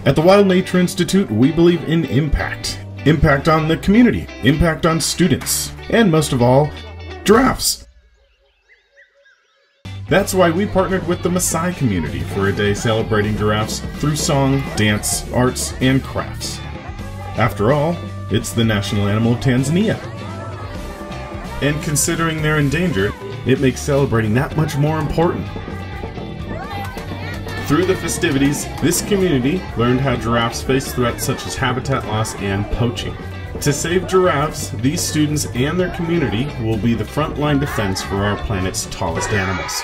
At the Wild Nature Institute, we believe in impact. Impact on the community, impact on students, and most of all, giraffes. That's why we partnered with the Maasai community for a day celebrating giraffes through song, dance, arts, and crafts. After all, it's the national animal of Tanzania. And considering they're endangered, it makes celebrating that much more important. Through the festivities, this community learned how giraffes face threats such as habitat loss and poaching. To save giraffes, these students and their community will be the frontline defense for our planet's tallest animals.